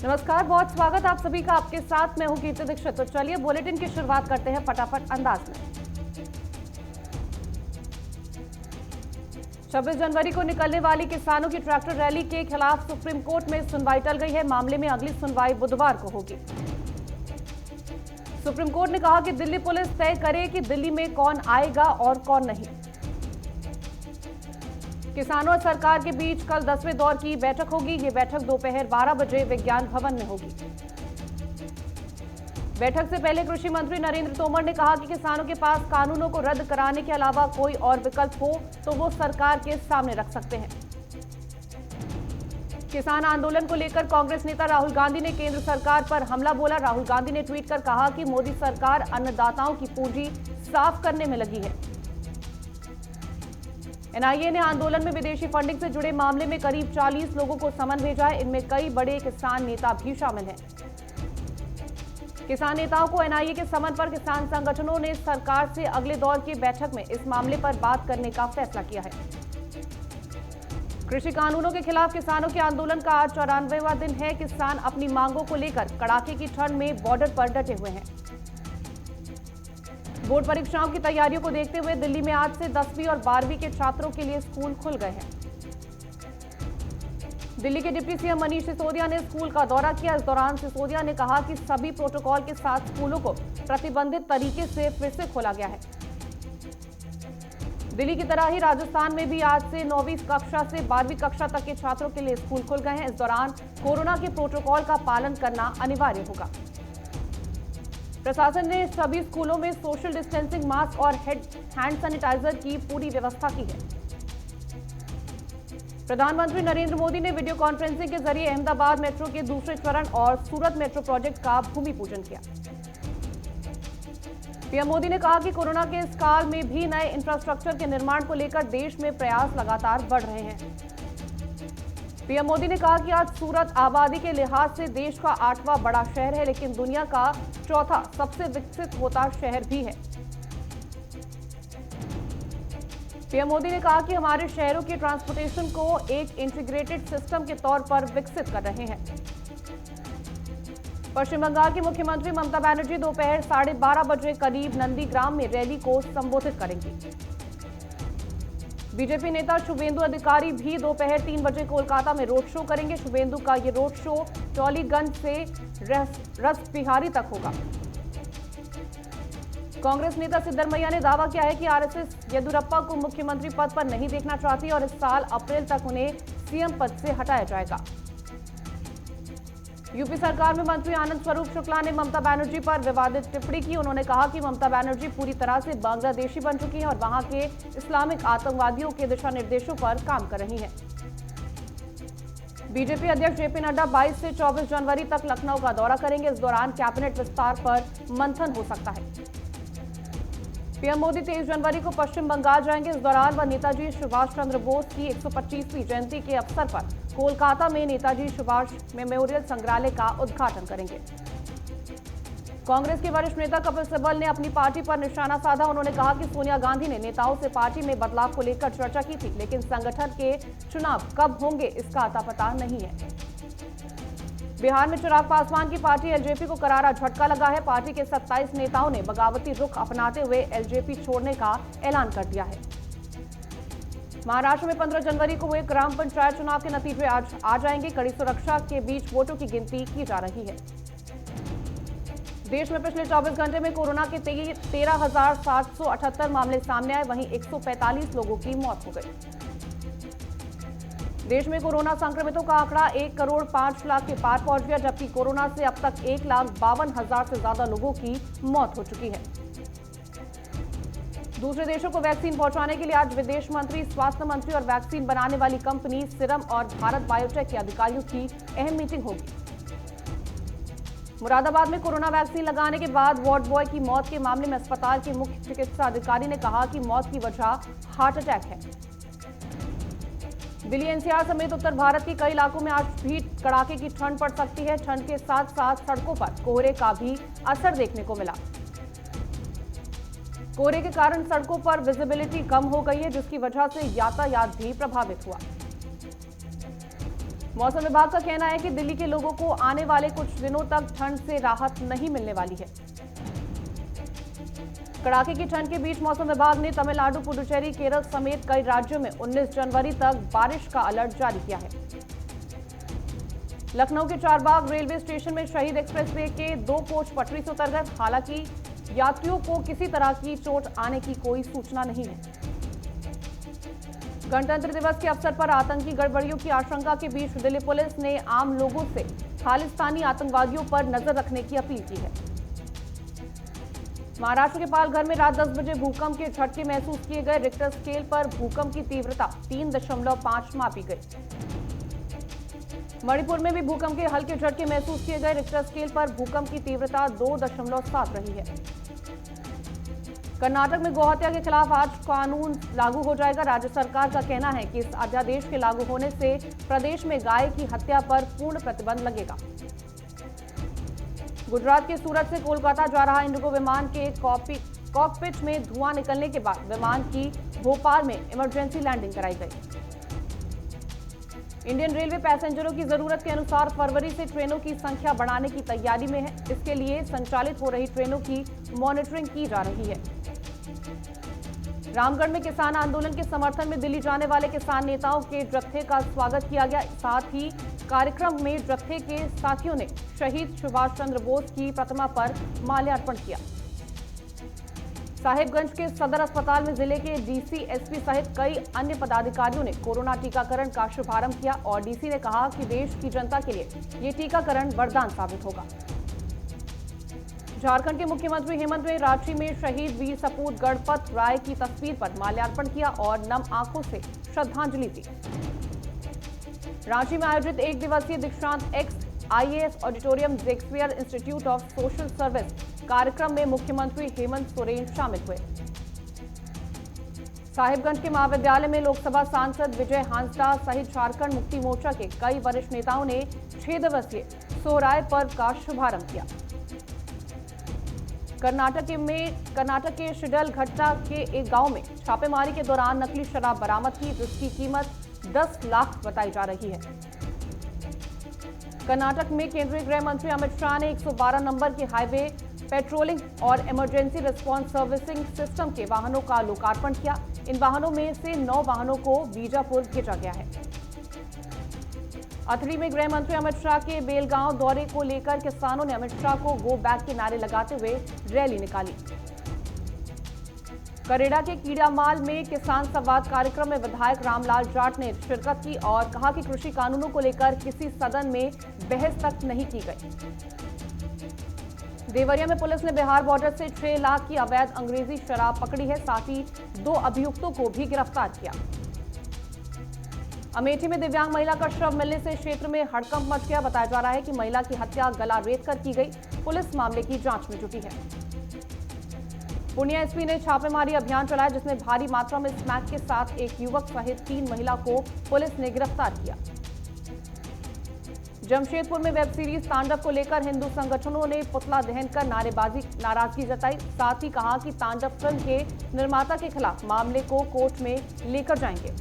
नमस्कार, बहुत स्वागत आप सभी का। आपके साथ मैं हूं कीर्ति दीक्षित। तो चलिए बुलेटिन की शुरुआत करते हैं फटाफट अंदाज में। 26 जनवरी को निकलने वाली किसानों की ट्रैक्टर रैली के खिलाफ सुप्रीम कोर्ट में सुनवाई टल गई है। मामले में अगली सुनवाई बुधवार को होगी। सुप्रीम कोर्ट ने कहा कि दिल्ली पुलिस तय करे कि दिल्ली में कौन आएगा और कौन नहीं। किसानों और सरकार के बीच कल 10वें दौर की बैठक होगी। ये बैठक दोपहर 12 बजे विज्ञान भवन में होगी। बैठक से पहले कृषि मंत्री नरेंद्र तोमर ने कहा कि किसानों के पास कानूनों को रद्द कराने के अलावा कोई और विकल्प हो तो वो सरकार के सामने रख सकते हैं। किसान आंदोलन को लेकर कांग्रेस नेता राहुल गांधी ने केंद्र सरकार पर हमला बोला। राहुल गांधी ने ट्वीट कर कहा कि मोदी सरकार अन्नदाताओं की पूंजी साफ करने में लगी है। एनआईए ने आंदोलन में विदेशी फंडिंग से जुड़े मामले में करीब 40 लोगों को समन भेजा है। इनमें कई बड़े किसान नेता भी शामिल हैं। किसान नेताओं को एनआईए के समन पर किसान संगठनों ने सरकार से अगले दौर की बैठक में इस मामले पर बात करने का फैसला किया है। कृषि कानूनों के खिलाफ किसानों के आंदोलन का आज 94वां दिन है। किसान अपनी मांगों को लेकर कड़ाके की ठंड में बॉर्डर पर डटे हुए हैं। बोर्ड परीक्षाओं की तैयारियों को देखते हुए दिल्ली में आज से 10वीं और 12वीं के छात्रों के लिए स्कूल खुल गए हैं। दिल्ली के डिप्टी सीएम मनीष सिसोदिया ने स्कूल का दौरा किया। इस दौरान सिसोदिया ने कहा कि सभी प्रोटोकॉल के साथ स्कूलों को प्रतिबंधित तरीके से फिर से खोला गया है। दिल्ली की तरह ही राजस्थान में भी आज से 9वीं कक्षा से 12वीं कक्षा तक के छात्रों के लिए स्कूल खुल गए हैं। इस दौरान कोरोना के प्रोटोकॉल का पालन करना अनिवार्य होगा। प्रशासन ने सभी स्कूलों में सोशल डिस्टेंसिंग, मास्क और हैंड सैनिटाइजर की पूरी व्यवस्था की है। प्रधानमंत्री नरेंद्र मोदी ने वीडियो कॉन्फ्रेंसिंग के जरिए अहमदाबाद मेट्रो के दूसरे चरण और सूरत मेट्रो प्रोजेक्ट का भूमि पूजन किया। पीएम मोदी ने कहा कि कोरोना के इस काल में भी नए इंफ्रास्ट्रक्चर के निर्माण को लेकर देश में प्रयास लगातार बढ़ रहे हैं। पीएम मोदी ने कहा कि आज सूरत आबादी के लिहाज से देश का 8वां बड़ा शहर है, लेकिन दुनिया का चौथा सबसे विकसित होता शहर भी है। पीएम मोदी ने कहा कि हमारे शहरों के ट्रांसपोर्टेशन को एक इंटीग्रेटेड सिस्टम के तौर पर विकसित कर रहे हैं। पश्चिम बंगाल की मुख्यमंत्री ममता बनर्जी दोपहर 12:30 बजे करीब नंदीग्राम में रैली को संबोधित करेंगी। बीजेपी नेता शुभेंदु अधिकारी भी दोपहर 3 बजे कोलकाता में रोड शो करेंगे। शुभेंदु का ये रोड शो टॉलीगंज से रस बिहारी तक होगा। कांग्रेस नेता सिद्धरमैया ने दावा किया है कि आरएसएस येदियुरप्पा को मुख्यमंत्री पद पर नहीं देखना चाहती और इस साल अप्रैल तक उन्हें सीएम पद से हटाया जाएगा। यूपी सरकार में मंत्री आनंद स्वरूप शुक्ला ने ममता बनर्जी पर विवादित टिप्पणी की। उन्होंने कहा कि ममता बनर्जी पूरी तरह से बांग्लादेशी बन चुकी हैं और वहां के इस्लामिक आतंकवादियों के दिशा निर्देशों पर काम कर रही हैं। बीजेपी अध्यक्ष जेपी नड्डा 22 से 24 जनवरी तक लखनऊ का दौरा करेंगे। इस दौरान कैबिनेट विस्तार पर मंथन हो सकता है। पीएम मोदी 23 जनवरी को पश्चिम बंगाल जाएंगे। इस दौरान वह नेताजी सुभाष चंद्र बोस की 125वीं जयंती के अवसर पर कोलकाता में नेताजी सुभाष मेमोरियल संग्रहालय का उद्घाटन करेंगे। कांग्रेस के वरिष्ठ नेता कपिल सिब्बल ने अपनी पार्टी पर निशाना साधा। उन्होंने कहा कि सोनिया गांधी ने नेताओं से पार्टी में बदलाव को लेकर चर्चा की थी, लेकिन संगठन के चुनाव कब होंगे इसका अता पता नहीं है। बिहार में चिराग पासवान की पार्टी एलजेपी को करारा झटका लगा है। पार्टी के 27 नेताओं ने बगावती रुख अपनाते हुए एलजेपी छोड़ने का ऐलान कर दिया है। महाराष्ट्र में 15 जनवरी को हुए ग्राम पंचायत चुनाव के नतीजे आज आ जाएंगे। कड़ी सुरक्षा के बीच वोटों की गिनती की जा रही है। देश में पिछले 24 घंटे में कोरोना के 13,778 मामले सामने आए, वहीं 145 लोगों की मौत हो गई। देश में कोरोना संक्रमितों का आंकड़ा 1,05,00,000 के पार पहुंच गया, जबकि कोरोना से अब तक 1,52,000 से ज्यादा लोगों की मौत हो चुकी है। दूसरे देशों को वैक्सीन पहुंचाने के लिए आज विदेश मंत्री, स्वास्थ्य मंत्री और वैक्सीन बनाने वाली कंपनी सीरम और भारत बायोटेक के अधिकारियों की अहम मीटिंग होगी। मुरादाबाद में कोरोना वैक्सीन लगाने के बाद वार्ड बॉय की मौत के मामले में अस्पताल के मुख्य चिकित्सा अधिकारी ने कहा कि मौत की वजह हार्ट अटैक है। दिल्ली एनसीआर समेत उत्तर भारत के कई इलाकों में आज भी कड़ाके की ठंड पड़ सकती है। ठंड के साथ साथ सड़कों पर कोहरे का भी असर देखने को मिला। कोहरे के कारण सड़कों पर विजिबिलिटी कम हो गई है, जिसकी वजह से यातायात भी प्रभावित हुआ। मौसम विभाग का कहना है कि दिल्ली के लोगों को आने वाले कुछ दिनों तक ठंड से राहत नहीं मिलने वाली है। कड़ाके की ठंड के बीच मौसम विभाग ने तमिलनाडु, पुडुचेरी, केरल समेत कई राज्यों में 19 जनवरी तक बारिश का अलर्ट जारी किया है। लखनऊ के चारबाग रेलवे स्टेशन में शहीद एक्सप्रेसवे के 2 कोच पटरी से उतर गए। हालांकि यात्रियों को किसी तरह की चोट आने की कोई सूचना नहीं है। गणतंत्र दिवस के अवसर पर आतंकी गड़बड़ियों की आशंका के बीच दिल्ली पुलिस ने आम लोगों से खालिस्तानी आतंकवादियों पर नजर रखने की अपील की है। महाराष्ट्र के पालघर में रात 10 बजे भूकंप के झटके महसूस किए गए। रिक्टर स्केल पर भूकंप की तीव्रता 3.5 मापी गई। मणिपुर में भी भूकंप के हल्के झटके महसूस किए गए। रिक्टर स्केल पर भूकंप की तीव्रता 2.7 रही है। कर्नाटक में गौहत्या के खिलाफ आज कानून लागू हो जाएगा। राज्य सरकार का कहना है कि इस अध्यादेश के लागू होने से प्रदेश में गाय की हत्या पर पूर्ण प्रतिबंध लगेगा। गुजरात के सूरत से कोलकाता जा रहा इंडिगो विमान के कॉकपिट में धुआं निकलने के बाद विमान की भोपाल में इमरजेंसी लैंडिंग कराई गई। इंडियन रेलवे पैसेंजरों की जरूरत के अनुसार फरवरी से ट्रेनों की संख्या बढ़ाने की तैयारी में है। इसके लिए संचालित हो रही ट्रेनों की मॉनिटरिंग की जा रही है। रामगढ़ में किसान आंदोलन के समर्थन में दिल्ली जाने वाले किसान नेताओं के जत्थे का स्वागत किया गया। साथ ही कार्यक्रम में जत्थे के साथियों ने शहीद सुभाष चंद्र बोस की प्रतिमा पर माल्यार्पण किया। साहिबगंज के सदर अस्पताल में जिले के डीसी, एसपी सहित कई अन्य पदाधिकारियों ने कोरोना टीकाकरण का शुभारंभ किया और डीसी ने कहा कि देश की जनता के लिए ये टीकाकरण वरदान साबित होगा। झारखंड के मुख्यमंत्री हेमंत ने रांची में शहीद वीर सपूत गणपत राय की तस्वीर पर माल्यार्पण किया और नम आंखों से श्रद्धांजलि दी। रांची में आयोजित 1 दिवसीय दीक्षांत x IAS auditorium Shakespeare institute of social service कार्यक्रम में मुख्यमंत्री हेमंत सोरेन शामिल हुए। साहिबगंज के महाविद्यालय में लोकसभा सांसद विजय हांसदा सहित झारखंड मुक्ति मोर्चा के कई वरिष्ठ नेताओं ने 6 दिवसीय सोहराय पर्व का शुभारंभ किया। कर्नाटक के शिडलघट्टा के एक गांव में छापेमारी के दौरान नकली शराब बरामद की, जिसकी कीमत 10 लाख बताई जा रही है। कर्नाटक में केंद्रीय गृह मंत्री अमित शाह ने 112 नंबर के हाईवे पेट्रोलिंग और इमरजेंसी रिस्पांस सर्विसिंग सिस्टम के वाहनों का लोकार्पण किया। इन वाहनों में से 9 वाहनों को बीजापुर भेजा गया है। अथरी में गृह मंत्री अमित शाह के बेलगांव दौरे को लेकर किसानों ने अमित शाह को गो बैक के नारे लगाते हुए रैली निकाली। करेड़ा के कीड़ामाल में किसान संवाद कार्यक्रम में विधायक रामलाल जाट ने शिरकत की और कहा कि कृषि कानूनों को लेकर किसी सदन में बहस तक नहीं की गई। देवरिया में पुलिस ने बिहार बॉर्डर से 6 लाख की अवैध अंग्रेजी शराब पकड़ी है। साथ ही 2 अभियुक्तों को भी गिरफ्तार किया। अमेठी में दिव्यांग महिला का शव मिलने से क्षेत्र में हड़कंप मच गया। बताया जा रहा है कि महिला की हत्या गला रेत कर की गई। पुलिस मामले की जांच में जुटी है। पूर्णिया एसपी ने छापेमारी अभियान चलाया, जिसमें भारी मात्रा में स्मैक के साथ एक युवक सहित 3 महिला को पुलिस ने गिरफ्तार किया। जमशेदपुर में वेब सीरीज तांडव को लेकर हिंदू संगठनों ने पुतला दहन कर नाराजगी जताई। साथ ही कहा कि तांडव फिल्म के निर्माता के खिलाफ मामले को कोर्ट में लेकर जाएंगे।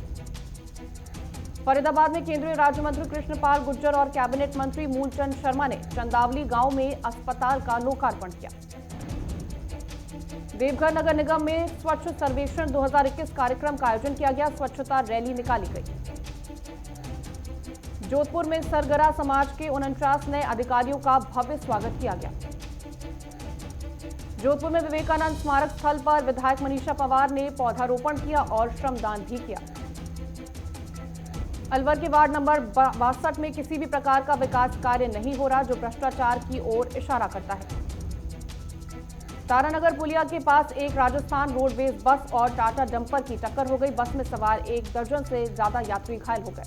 फरीदाबाद में केंद्रीय राज्य मंत्री कृष्णपाल गुर्जर और कैबिनेट मंत्री मूलचंद शर्मा ने चंदावली गांव में अस्पताल का लोकार्पण किया। देवघर नगर निगम में स्वच्छ सर्वेक्षण 2021 कार्यक्रम का आयोजन किया गया। स्वच्छता रैली निकाली गई। जोधपुर में सरगरा समाज के 49 नए अधिकारियों का भव्य स्वागत किया गया। जोधपुर में विवेकानंद स्मारक स्थल पर विधायक मनीषा पवार ने पौधारोपण किया और श्रमदान भी किया। अलवर के वार्ड नंबर 62 में किसी भी प्रकार का विकास कार्य नहीं हो रहा, जो भ्रष्टाचार की ओर इशारा करता है। तारानगर पुलिया के पास एक राजस्थान रोडवेज बस और टाटा डंपर की टक्कर हो गई। बस में सवार 1 दर्जन से ज्यादा यात्री घायल हो गए।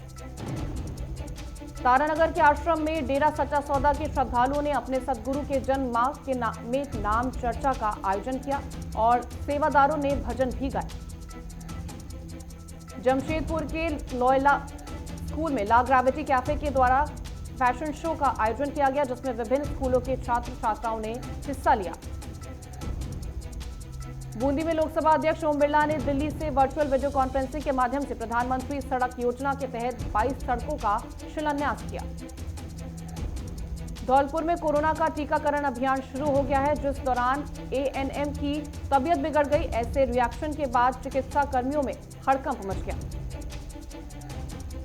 तारानगर के आश्रम में डेरा सच्चा सौदा के श्रद्धालुओं ने अपने सदगुरु के जन्म माह के नाम चर्चा का आयोजन किया और सेवादारों ने भजन भी गाए। जमशेदपुर के लोयला स्कूल में ला ग्रेविटी कैफे के द्वारा फैशन शो का आयोजन किया गया, जिसमें विभिन्न स्कूलों के छात्र छात्राओं ने हिस्सा लिया। बूंदी में लोकसभा अध्यक्ष ओम बिरला ने दिल्ली से वर्चुअल वीडियो कॉन्फ्रेंसिंग के माध्यम से प्रधानमंत्री सड़क योजना के तहत 22 सड़कों का शिलान्यास किया। धौलपुर में कोरोना का टीकाकरण अभियान शुरू हो गया है, जिस दौरान एएनएम की तबीयत बिगड़ गई। ऐसे रिएक्शन के बाद चिकित्सा कर्मियों में हड़कंप मच गया।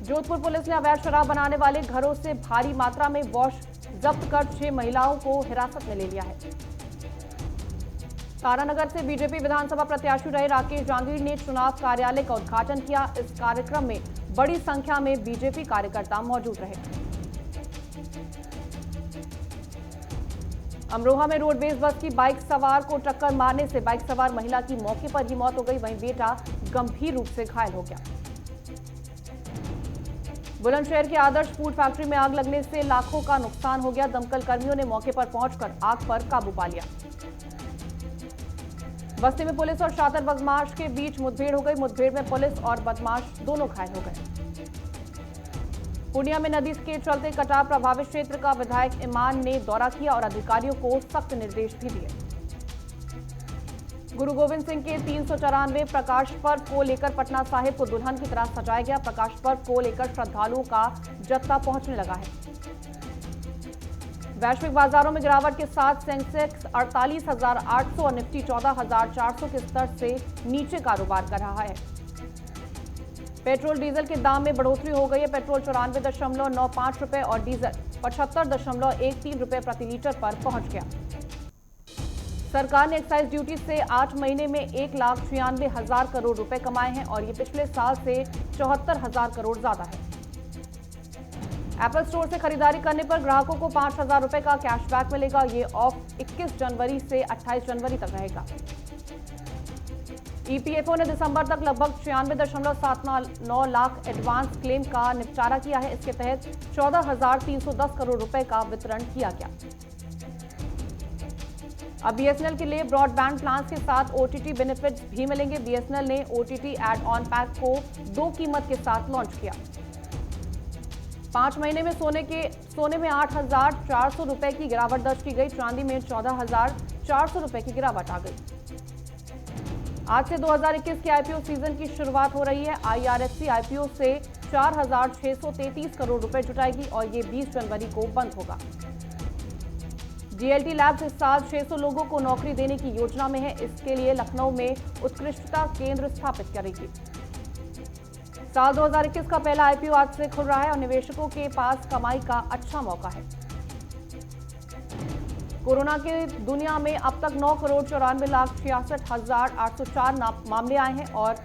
जोधपुर पुलिस ने अवैध शराब बनाने वाले घरों से भारी मात्रा में वॉश जब्त कर 6 महिलाओं को हिरासत में ले लिया है। तारानगर से बीजेपी विधानसभा प्रत्याशी रहे राकेश जांगीर ने चुनाव कार्यालय का उद्घाटन किया। इस कार्यक्रम में बड़ी संख्या में बीजेपी कार्यकर्ता मौजूद रहे। अमरोहा में रोडवेज बस की बाइक सवार को टक्कर मारने से बाइक सवार महिला की मौके पर ही मौत हो गई, वहीं बेटा गंभीर रूप से घायल हो गया। बुलंदशहर के आदर्श फूड फैक्ट्री में आग लगने से लाखों का नुकसान हो गया। दमकल कर्मियों ने मौके पर पहुंचकर आग पर काबू पा लिया। बस्ती में पुलिस और शातिर बदमाश के बीच मुठभेड़ हो गई। मुठभेड़ में पुलिस और बदमाश दोनों घायल हो गए। पूर्णिया में नदी के चलते कटाव प्रभावित क्षेत्र का विधायक इमान ने दौरा किया और अधिकारियों को सख्त निर्देश भी दिए। गुरु गोविंद सिंह के 394 प्रकाश पर्व को लेकर पटना साहिब को दुल्हन की तरह सजाया गया। प्रकाश पर्व को लेकर श्रद्धालुओं का जत्था पहुंचने लगा है। वैश्विक बाजारों में गिरावट के साथ सेंसेक्स 48,800 और निफ्टी 14,400 के स्तर से नीचे कारोबार कर रहा है। पेट्रोल डीजल के दाम में बढ़ोतरी हो गई है। पेट्रोल 94.95 रुपए और डीजल 75.13 रुपए प्रति लीटर पर पहुंच गया। सरकार ने एक्साइज ड्यूटी से 8 महीने में 1,96,000 करोड़ रुपए कमाए हैं और ये पिछले साल से 74,000 करोड़ ज्यादा है। एप्पल स्टोर से खरीदारी करने पर ग्राहकों को 5,000 रुपए का कैशबैक मिलेगा। ये ऑफ 21 जनवरी से 28 जनवरी तक रहेगा। ईपीएफओ ने दिसंबर तक लगभग 96.79 लाख एडवांस क्लेम का निपटारा किया है। इसके तहत 14,310 करोड़ रुपए का वितरण किया गया। अब बीएसएनएल के लिए ब्रॉडबैंड प्लान्स के साथ ओटीटी बेनिफिट्स भी मिलेंगे। बीएसएनएल ने ओटीटी एड ऑन पैक को 2 कीमत के साथ लॉन्च किया। 5 महीने में सोने में 8,400 रुपए की गिरावट दर्ज की गई। चांदी में 14,400 रुपए की गिरावट आ गई। आज से 2021 के आईपीओ सीजन की शुरुआत हो रही है। आईआरएफसी आईपीओ से 4,633 करोड़ रुपए जुटाएगी और ये 20 जनवरी को बंद होगा। जीएलटी लैब्स इस साल 600 लोगों को नौकरी देने की योजना में है। इसके लिए लखनऊ में उत्कृष्टता केंद्र स्थापित करेगी। साल 2021 का पहला आईपीओ आज से खुल रहा है और निवेशकों के पास कमाई का अच्छा मौका है। कोरोना के दुनिया में अब तक 9,94,66,804 मामले आए हैं और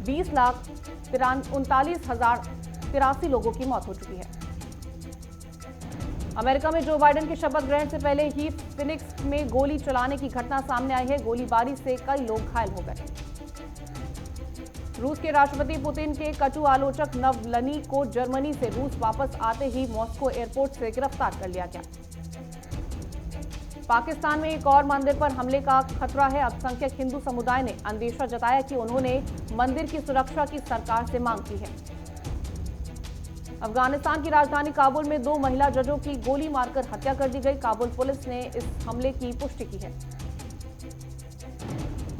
20,39,083 लोगों की मौत हो चुकी है। अमेरिका में जो बाइडेन के शपथ ग्रहण से पहले ही फिनिक्स में गोली चलाने की घटना सामने आई है। गोलीबारी से कई लोग घायल हो गए। रूस के राष्ट्रपति पुतिन के कटु आलोचक नवलनी को जर्मनी से रूस वापस आते ही मॉस्को एयरपोर्ट से गिरफ्तार कर लिया गया। पाकिस्तान में एक और मंदिर पर हमले का खतरा है। अल्पसंख्यक हिंदू समुदाय ने अंदेशा जताया कि उन्होंने मंदिर की सुरक्षा की सरकार से मांग की है। अफगानिस्तान की राजधानी काबुल में 2 महिला जजों की गोली मारकर हत्या कर दी गई। काबुल पुलिस ने इस हमले की पुष्टि की है।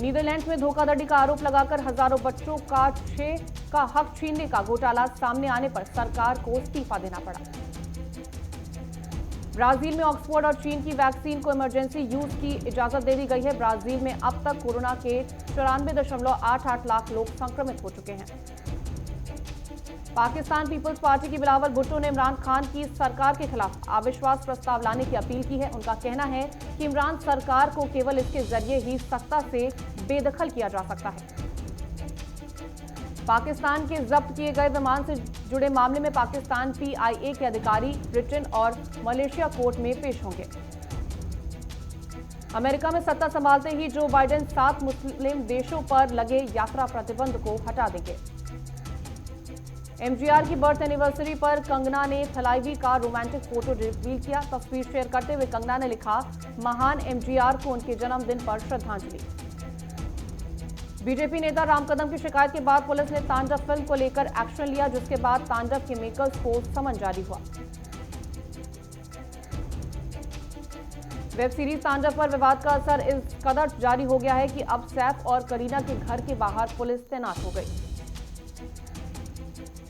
नीदरलैंड्स में धोखाधड़ी का आरोप लगाकर हजारों बच्चों का 6 का हक छीनने का घोटाला सामने आने पर सरकार को इस्तीफा देना पड़ा। ब्राजील में ऑक्सफोर्ड और चीन की वैक्सीन को इमरजेंसी यूज की इजाजत दे दी गई है। ब्राजील में अब तक कोरोना के 94.88 लाख लोग संक्रमित हो चुके हैं। पाकिस्तान पीपल्स पार्टी की बिलावल भुट्टो ने इमरान खान की सरकार के खिलाफ अविश्वास प्रस्ताव लाने की अपील की है। उनका कहना है कि इमरान सरकार को केवल इसके जरिए ही सत्ता से बेदखल किया जा सकता है। पाकिस्तान के जब्त किए गए विमान से जुड़े मामले में पाकिस्तान पीआईए के अधिकारी ब्रिटेन और मलेशिया कोर्ट में पेश होंगे। अमेरिका में सत्ता संभालते ही जो बाइडेन 7 मुस्लिम देशों पर लगे यात्रा प्रतिबंध को हटा देंगे। एमजीआर की बर्थ एनिवर्सरी पर कंगना ने थलाइवी का रोमांटिक फोटो रिवील किया। तस्वीर शेयर करते हुए कंगना ने लिखा, महान एमजीआर को उनके जन्मदिन पर श्रद्धांजलि। बीजेपी नेता राम कदम की शिकायत के बाद पुलिस ने तांडव फिल्म को लेकर एक्शन लिया, जिसके बाद तांडव के मेकर्स को समन जारी हुआ। वेब सीरीज तांडव पर विवाद का असर इस कदर जारी हो गया है कि अब सैफ और करीना के घर के बाहर पुलिस तैनात हो गई।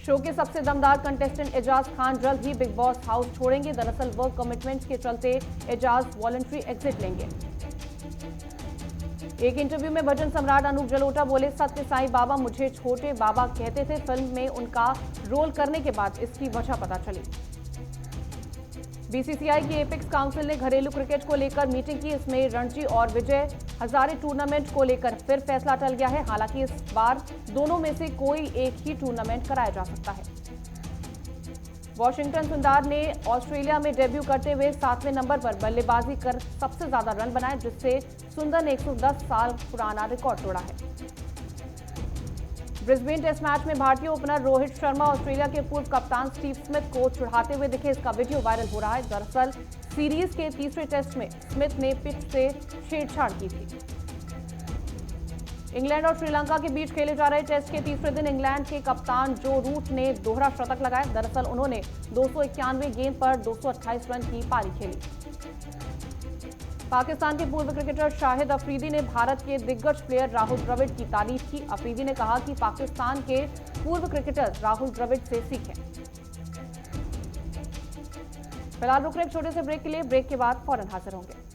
शो के सबसे दमदार कंटेस्टेंट एजाज खान जल्द ही बिग बॉस हाउस छोड़ेंगे। दरअसल वर्क कमिटमेंट्स के चलते एजाज वॉलंटरी एग्जिट लेंगे। एक इंटरव्यू में भजन सम्राट अनूप जलोटा बोले, सत्य साईं बाबा मुझे छोटे बाबा कहते थे। फिल्म में उनका रोल करने के बाद इसकी वजह पता चली। बीसीसीआई की एपेक्स काउंसिल ने घरेलू क्रिकेट को लेकर मीटिंग की। इसमें रणजी और विजय हजारे टूर्नामेंट को लेकर फिर फैसला टल गया है। हालांकि इस बार दोनों में से कोई एक ही टूर्नामेंट कराया जा सकता है। वॉशिंगटन सुंदर ने ऑस्ट्रेलिया में डेब्यू करते हुए 7वें नंबर पर बल्लेबाजी कर सबसे ज्यादा रन बनाए, जिससे सुंदर ने 110 साल पुराना रिकॉर्ड तोड़ा है। ब्रिस्बेन टेस्ट मैच में भारतीय ओपनर रोहित शर्मा ऑस्ट्रेलिया के पूर्व कप्तान स्टीव स्मिथ को चिढ़ाते हुए दिखे। इसका वीडियो वायरल हो रहा है। दरअसल सीरीज के तीसरे टेस्ट में स्मिथ ने पिच से छेड़छाड़ की थी। इंग्लैंड और श्रीलंका के बीच खेले जा रहे टेस्ट के तीसरे दिन इंग्लैंड के कप्तान जो रूट ने दोहरा शतक लगाया। दरअसल उन्होंने 291 गेंद पर 228 रन की पारी खेली। पाकिस्तान के पूर्व क्रिकेटर शाहिद अफरीदी ने भारत के दिग्गज प्लेयर राहुल द्रविड़ की तारीफ की। अफरीदी ने कहा कि पाकिस्तान के पूर्व क्रिकेटर राहुल द्रविड़ से सीखें। फिलहाल रुक रहे एक छोटे से ब्रेक के लिए। ब्रेक के बाद फौरन हाजिर होंगे।